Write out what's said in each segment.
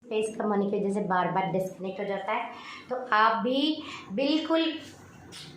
Space कम होने की वजह से बार बार डिस्कनेक्ट हो जाता है। तो आप भी बिल्कुल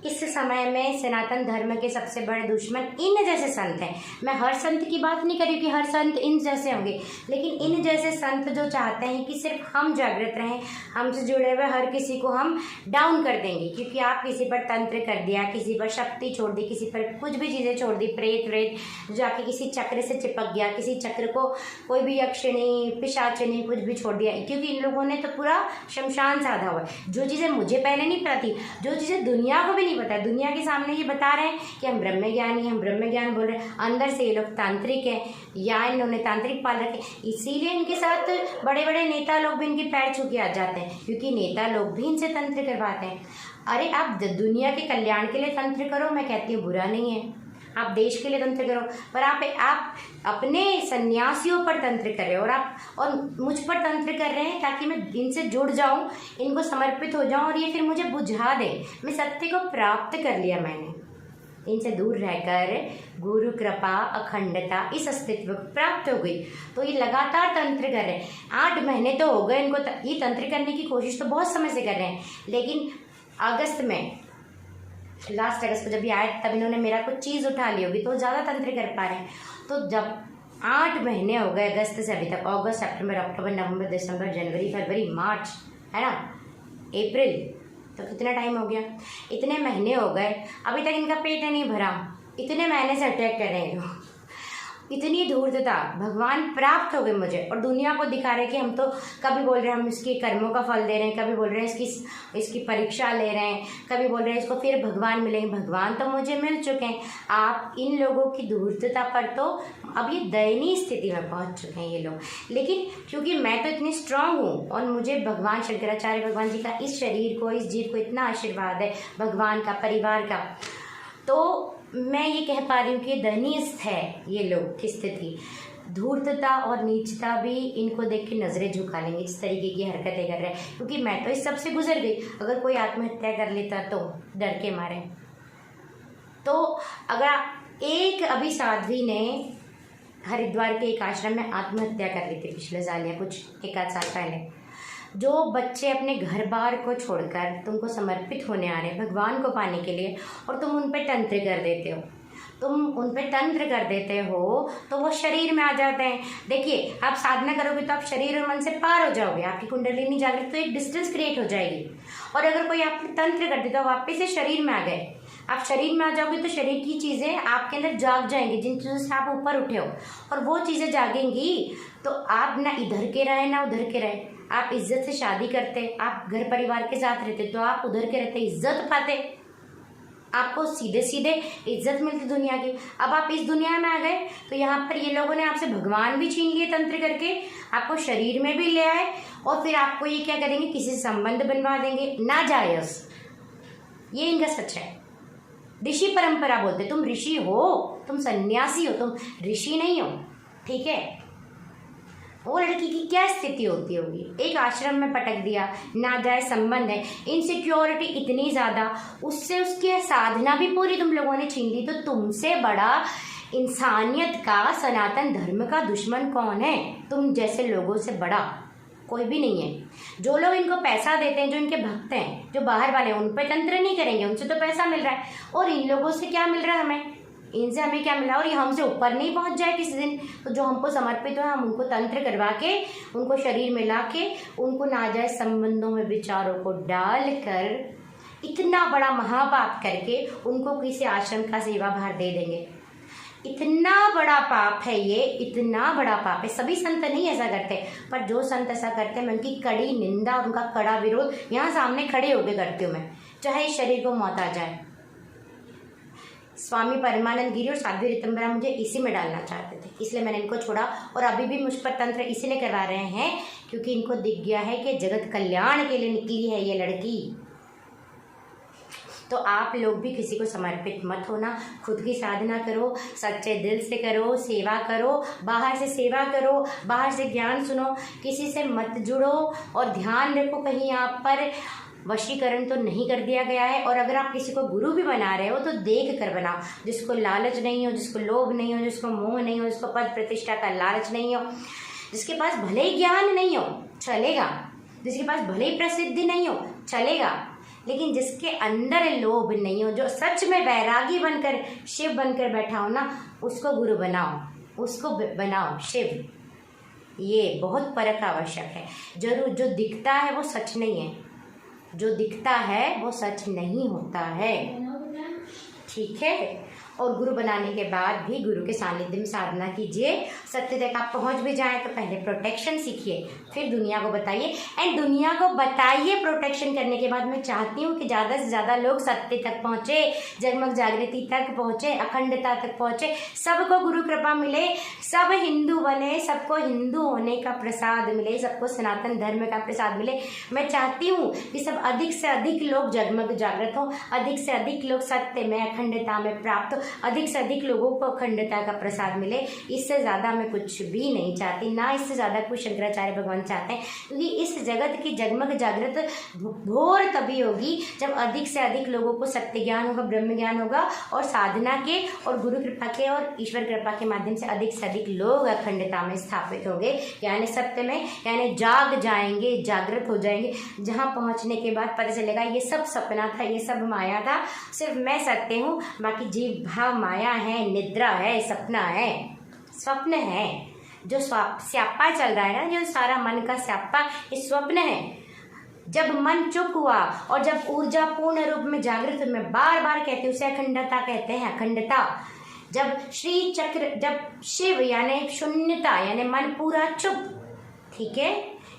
इस समय में सनातन धर्म के सबसे बड़े दुश्मन इन जैसे संत हैं। मैं हर संत की बात नहीं कर रही कि हर संत इन जैसे होंगे, लेकिन इन जैसे संत जो चाहते हैं कि सिर्फ हम जागृत रहें, हमसे जुड़े हुए हर किसी को हम डाउन कर देंगे। क्योंकि आप किसी पर तंत्र कर दिया, किसी पर शक्ति छोड़ दी, किसी पर कुछ भी चीज़ें छोड़ दी, प्रेत व्रेत जाके किसी चक्र से चिपक गया, किसी चक्र को कोई भी यक्षिणी पिशाचिनी कुछ भी छोड़ दिया। क्योंकि इन लोगों ने तो पूरा शमशान साधा हुआ है। जो चीज़ें मुझे पहले नहीं पता थी, जो चीज़ें दुनिया को भी नहीं पता, दुनिया के सामने ये बता रहे हैं कि हम ब्रह्म ज्ञानी, हम ब्रह्म ज्ञान बोल रहे हैं, अंदर से ये लोग तांत्रिक हैं या इन्होंने तांत्रिक पाल रखे। इसीलिए इनके साथ बड़े बड़े नेता लोग भी इनके पैर छू के आ जाते हैं, क्योंकि नेता लोग भी इनसे तंत्र करवाते हैं। अरे आप दुनिया के कल्याण के लिए तंत्र करो, मैं कहती हूँ बुरा नहीं है, आप देश के लिए तंत्र करो, पर आप अपने सन्यासियों पर तंत्र कर रहे हो और मुझ पर तंत्र कर रहे हैं ताकि मैं इनसे जुड़ जाऊं, इनको समर्पित हो जाऊं और ये फिर मुझे बुझा दे। मैं सत्य को प्राप्त कर लिया, मैंने इनसे दूर रहकर गुरु कृपा अखंडता इस अस्तित्व को प्राप्त हो गई। तो ये लगातार तंत्र कर रहे हैं, 8 महीने तो हो गए इनको ये तंत्र करने की कोशिश तो बहुत समय से कर रहे हैं। लेकिन अगस्त में, लास्ट अगस्त को जब ये आए तब इन्होंने मेरा कुछ चीज़ उठा ली होगी, तो ज़्यादा तंत्र कर पा रहे हैं। तो जब 8 महीने हो गए अगस्त से अभी तक, अगस्त सितंबर अक्टूबर नवंबर दिसंबर जनवरी फरवरी मार्च, है ना, अप्रैल, तो कितना टाइम हो गया, इतने महीने हो गए, अभी तक इनका पेट नहीं भरा। इतने महीने से अटैक कर रहे हैं, इतनी धूर्तता। भगवान प्राप्त हो गए मुझे और दुनिया को दिखा रहे कि हम तो, कभी बोल रहे हैं हम इसके कर्मों का फल दे रहे हैं, कभी बोल रहे हैं इसकी परीक्षा ले रहे हैं, कभी बोल रहे हैं इसको फिर भगवान मिलेंगे। भगवान तो मुझे मिल चुके हैं, आप इन लोगों की धूर्तता पर तो अब ये दयनीय स्थिति में पहुंच चुके हैं ये लोग। लेकिन क्योंकि मैं तो इतनी स्ट्रांग हूँ और मुझे भगवान शंकराचार्य भगवान जी का इस शरीर को, इस जीव को इतना आशीर्वाद है, भगवान का, परिवार का, तो मैं ये कह पा रही हूँ कि दयनीय है ये लोग की स्थिति। धूर्तता और नीचता भी इनको देख के नज़रें झुका लेंगे, इस तरीके की हरकतें कर रहे हैं। क्योंकि मैं तो इस सब से गुजर गई, अगर कोई आत्महत्या कर लेता तो डर के मारे। तो अगर एक अभी साध्वी ने हरिद्वार के एक आश्रम में आत्महत्या कर ली थी पिछले साल या कुछ 1 साल पहले। जो बच्चे अपने घर बार को छोड़कर तुमको समर्पित होने आ रहे हैं भगवान को पाने के लिए, और तुम उन पे तंत्र कर देते हो, तुम उन पे तंत्र कर देते हो, तो वो शरीर में आ जाते हैं। देखिए, आप साधना करोगे तो आप शरीर और मन से पार हो जाओगे, आपकी कुंडलिनी जागृत, तो एक डिस्टेंस क्रिएट हो जाएगी। और अगर कोई आप तंत्र कर देता हो, वापस से शरीर में आ गए, आप शरीर में आ जाओगे तो शरीर की चीज़ें आपके अंदर जाग जाएंगी, जिन चीज़ों से आप ऊपर उठे हो, और वो चीज़ें जागेंगी तो आप ना इधर के रहे ना उधर के रहे। आप इज्जत से शादी करते, आप घर परिवार के साथ रहते, तो आप उधर के रहते इज्जत पाते, आपको सीधे सीधे इज्जत मिलती दुनिया की। अब आप इस दुनिया में आ गए तो यहाँ पर ये लोगों ने आपसे भगवान भी छीन लिए तंत्र करके, आपको शरीर में भी ले आए, और फिर आपको ये क्या करेंगे, किसी से संबंध बनवा देंगे नाजायज। ये इनका सच है। ऋषि परंपरा बोलते, तुम ऋषि हो, तुम सन्यासी हो, तुम ऋषि नहीं हो, ठीक है। वो लड़की की क्या स्थिति होती होगी, एक आश्रम में पटक दिया, नाजायज संबंध है, इनसिक्योरिटी इतनी ज़्यादा, उससे उसकी साधना भी पूरी तुम लोगों ने छीन ली। तो तुमसे बड़ा इंसानियत का, सनातन धर्म का दुश्मन कौन है? तुम जैसे लोगों से बड़ा कोई भी नहीं है। जो लोग इनको पैसा देते हैं, जो इनके भक्त हैं, जो बाहर वाले, उन पर तंत्र नहीं करेंगे, उनसे तो पैसा मिल रहा है। और इन लोगों से क्या मिल रहा है हमें, इनसे हमें क्या मिला, और ये हमसे ऊपर नहीं पहुंच जाए किसी दिन, तो जो हमको समर्पित हो हम उनको तंत्र करवा के, उनको शरीर में ला के, उनको नाजायज संबंधों में विचारों को डालकर, इतना बड़ा महापाप करके उनको किसी आश्रम का सेवा भार दे देंगे। इतना बड़ा पाप है ये, इतना बड़ा पाप है। सभी संत नहीं ऐसा करते, पर जो संत ऐसा करते हैं मैं उनकी कड़ी निंदा और उनका कड़ा विरोध यहाँ सामने खड़े होकर करती हूँ मैं, चाहे इस शरीर को मौत आ जाए। स्वामी परमानंद गिरी और साध्वी ऋतंबरा मुझे इसी में डालना चाहते थे, इसलिए मैंने इनको छोड़ा। और अभी भी मुझ पर तंत्र इसीलिए करवा रहे हैं क्योंकि इनको दिख गया है कि जगत कल्याण के लिए निकली है ये लड़की। तो आप लोग भी किसी को समर्पित मत होना, खुद की साधना करो, सच्चे दिल से करो, सेवा करो, बाहर से सेवा करो, बाहर से ज्ञान सुनो, किसी से मत जुड़ो। और ध्यान रखो कहीं आप पर वशीकरण तो नहीं कर दिया गया है। और अगर आप किसी को गुरु भी बना रहे हो तो देख कर बनाओ, जिसको लालच नहीं हो, जिसको लोभ नहीं हो, जिसको मोह नहीं हो, जिसको पद प्रतिष्ठा का लालच नहीं हो, जिसके पास भले ही ज्ञान नहीं हो, चलेगा। जिसके पास भले ही प्रसिद्धि नहीं हो चलेगा, लेकिन जिसके अंदर लोभ नहीं हो, जो सच में वैरागी बनकर शिव बनकर बैठा हो ना, उसको गुरु बनाओ, उसको बनाओ शिव। ये बहुत परख आवश्यक है। जरूर जो दिखता है वो सच नहीं है, जो दिखता है वो सच नहीं होता है, ठीक है। और गुरु बनाने के बाद भी गुरु के सानिध्य में साधना कीजिए। सत्य तक आप पहुंच भी जाएं तो पहले प्रोटेक्शन सीखिए, फिर दुनिया को बताइए। एंड दुनिया को बताइए प्रोटेक्शन करने के बाद। मैं चाहती हूँ कि ज़्यादा से ज़्यादा लोग सत्य तक पहुँचे, जगमग जागृति तक पहुँचे, अखंडता तक पहुँचे, सबको गुरु कृपा मिले, सब हिंदू बने, सबको हिंदू होने का प्रसाद मिले, सबको सनातन धर्म का प्रसाद मिले। मैं चाहती हूँ कि सब अधिक से अधिक लोग जगमग जागृत हों, अधिक से अधिक लोग सत्य में अखंडता में प्राप्त हो, अधिक से अधिक लोगों को अखंडता का प्रसाद मिले। इससे ज़्यादा मैं कुछ भी नहीं चाहती, ना इससे ज़्यादा कुछ शंकराचार्य भगवान चाहते हैं, क्योंकि इस जगत की जगमग जागृत भोर तभी होगी जब अधिक से अधिक लोगों को सत्य ज्ञान होगा, ब्रह्म ज्ञान होगा, और साधना के और गुरु कृपा के और ईश्वर कृपा के माध्यम से अधिक लोग अखंडता में स्थापित होंगे, यानी सत्य में, यानी जाग जाएंगे, जागृत हो जाएंगे। जहाँ पहुँचने के बाद पता चलेगा ये सब सपना था, ये सब माया था, सिर्फ मैं सत्य हूँ, बाकी जीव भाव माया है, निद्रा है, सपना है, स्वप्न है। जो स्यापा चल रहा है ना, जो सारा मन का स्यापा, ये स्वप्न है। जब मन चुप हुआ और जब ऊर्जा पूर्ण रूप में जागृत, मैं बार बार कहती हूँ, उसे अखंडता कहते हैं, अखंडता। जब श्री चक्र, जब शिव यानी शून्यता, यानी मन पूरा चुप, ठीक है।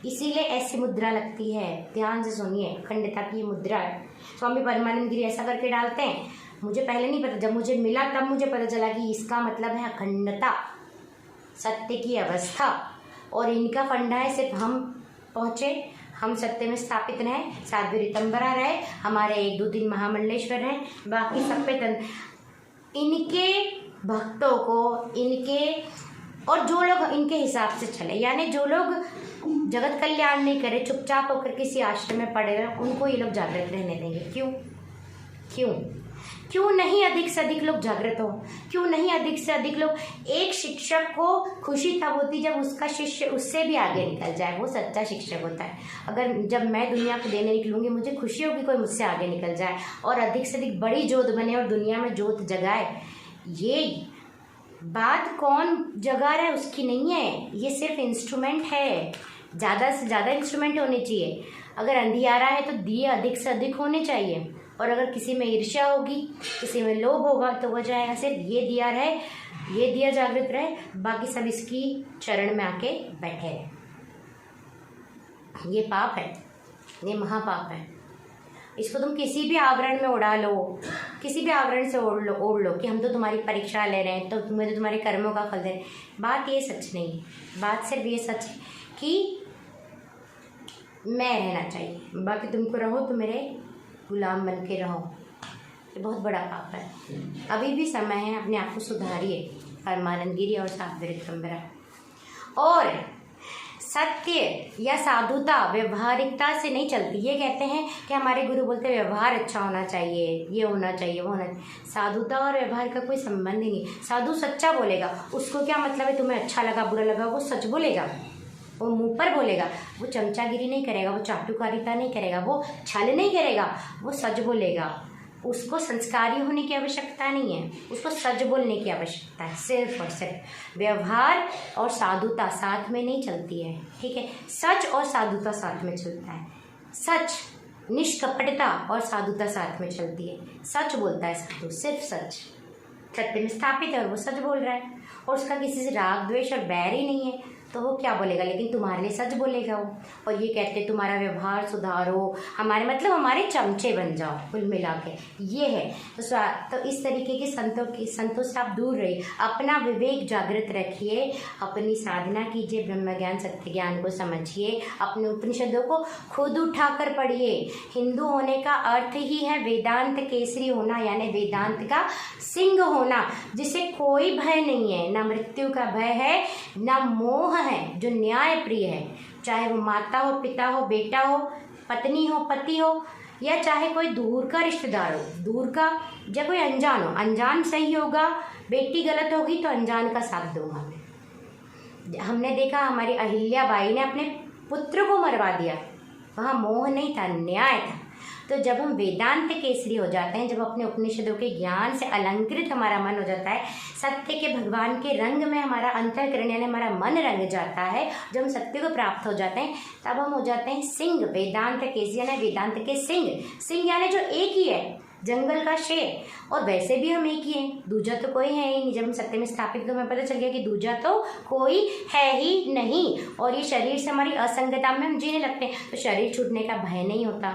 इसीलिए ऐसी मुद्रा लगती है, ध्यान से सुनिए, अखंडता की मुद्रा है। स्वामी परमानंद गिरी ऐसा करके डालते हैं। मुझे पहले नहीं पता, जब मुझे मिला तब मुझे पता चला कि इसका मतलब है अखंडता, सत्य की अवस्था। और इनका फंडा है सिर्फ हम पहुँचे, हम सत्य में स्थापित रहें, साध्वी ऋतंबरा रहे, हमारे 1 2 3 महामंडलेश्वर रहें, बाकी सब पे इनके भक्तों को, इनके, और जो लोग इनके हिसाब से चले, यानी जो लोग जगत कल्याण नहीं करे, चुपचाप होकर किसी आश्रम में पड़े रहे, उनको ये लोग जागृत रहने देंगे। क्यों क्यों क्यों नहीं अधिक से अधिक लोग जागृत हो? क्यों नहीं अधिक से अधिक लोग? एक शिक्षक को खुशी तब होती जब उसका शिष्य उससे भी आगे निकल जाए, वो सच्चा शिक्षक होता है। अगर जब मैं दुनिया को देने निकलूंगी, मुझे खुशी होगी कोई मुझसे आगे निकल जाए और अधिक से अधिक बड़ी जोत बने और दुनिया में जोत जगाए। ये बात कौन जगा रहा है उसकी नहीं है, ये सिर्फ इंस्ट्रूमेंट है। ज़्यादा से ज़्यादा इंस्ट्रूमेंट होने चाहिए। अगर अंधियारा है तो दिए अधिक से अधिक होने चाहिए, और अगर किसी में ईर्ष्या होगी, किसी में लोभ होगा, तो वो जाएगा सिर्फ ये दिया रहे, ये दिया जागृत रहे, बाकी सब इसकी चरण में आके बैठे रहे। ये पाप है, ये महापाप है। इसको तुम किसी भी आवरण में उड़ा लो, किसी भी आवरण से ओढ़ लो कि हम तो तुम्हारी परीक्षा ले रहे हैं, तो तुम्हें तो तुम्हारे कर्मों का फल दे रहे हैं। बात ये सच नहीं है। बात सिर्फ ये सच है कि मैं रहना चाहिए, बाकी तुमको रहो तो मेरे गुलाम बन के रहो। ये बहुत बड़ा पाप है। अभी भी समय है, अपने आप को सुधारिए। परमानंद गिरी और साध्वी ऋतंबरा। और सत्य या साधुता व्यवहारिकता से नहीं चलती। ये कहते हैं कि हमारे गुरु बोलते हैं व्यवहार अच्छा होना चाहिए, ये होना चाहिए, वो होना चाहिए। साधुता और व्यवहार का कोई संबंध ही नहीं। साधु सच्चा बोलेगा, उसको क्या मतलब है तुम्हें अच्छा लगा बुरा लगा, वो सच बोलेगा, वो मुंह पर बोलेगा, वो चमचागिरी नहीं करेगा, वो चाटुकारिता नहीं करेगा, वो छल नहीं करेगा, वो सच बोलेगा। उसको संस्कारी होने की आवश्यकता नहीं है, उसको सच बोलने की आवश्यकता है। सिर्फ और सिर्फ व्यवहार और साधुता साथ में नहीं चलती है, ठीक है। सच और साधुता साथ में चलता है। सच, निष्कपटता और साधुता साथ में चलती है। सच बोलता है साधु, सिर्फ सच, सत्य में स्थापित है और वो सच बोल रहा है, और उसका किसी से राग द्वेष और बैर ही नहीं है, तो वो क्या बोलेगा, लेकिन तुम्हारे लिए सच बोलेगा वो। और ये कहते तुम्हारा व्यवहार सुधारो, हमारे मतलब हमारे चमचे बन जाओ, कुल मिला के ये है। तो इस तरीके के संतों से आप दूर रहिए, अपना विवेक जागृत रखिए, अपनी साधना कीजिए, ब्रह्म ज्ञान सत्य ज्ञान को समझिए, अपने उपनिषदों को खुद उठाकर पढ़िए। हिंदू होने का अर्थ ही है वेदांत केसरी होना, यानी वेदांत का सिंह होना, जिसे कोई भय नहीं है, ना मृत्यु का भय है, ना मोह है, जो न्याय प्रिय है। चाहे वो माता हो, पिता हो, बेटा हो, पत्नी हो, पति हो, या चाहे कोई दूर का रिश्तेदार हो, दूर का, या कोई अनजान हो। अनजान सही होगा, बेटी गलत होगी तो अनजान का साथ दूंगा मैं। हमने देखा हमारी अहिल्या बाई ने अपने पुत्र को मरवा दिया, वहाँ मोह नहीं था, न्याय था। तो जब हम वेदांत केसरी हो जाते हैं, जब अपने उपनिषदों के ज्ञान से अलंकृत हमारा मन हो जाता है, सत्य के भगवान के रंग में हमारा अंतःकरण यानी हमारा मन रंग जाता है, जब हम सत्य को प्राप्त हो जाते हैं, तब हम हो जाते हैं सिंह, वेदांत केसरी यानी वेदांत के सिंह। सिंह यानी जो एक ही है, जंगल का शेर। और वैसे भी हम एक ही हैं, दूजा तो कोई है ही नहीं। जब हम सत्य में स्थापित तो हमें पता चल गया कि दूजा तो कोई है ही नहीं। और ये शरीर से हमारी असंगता में हम जीने लगते हैं, तो शरीर छूटने का भय नहीं होता,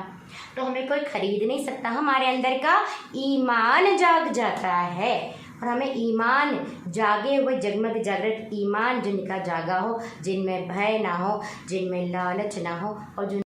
तो हमें कोई खरीद नहीं सकता। हमारे अंदर का ईमान जाग जाता है, और हमें ईमान जागे हुए जगमग जागृत ईमान जिनका जागा हो, जिनमें भय ना हो, जिनमें लालच ना हो, और जो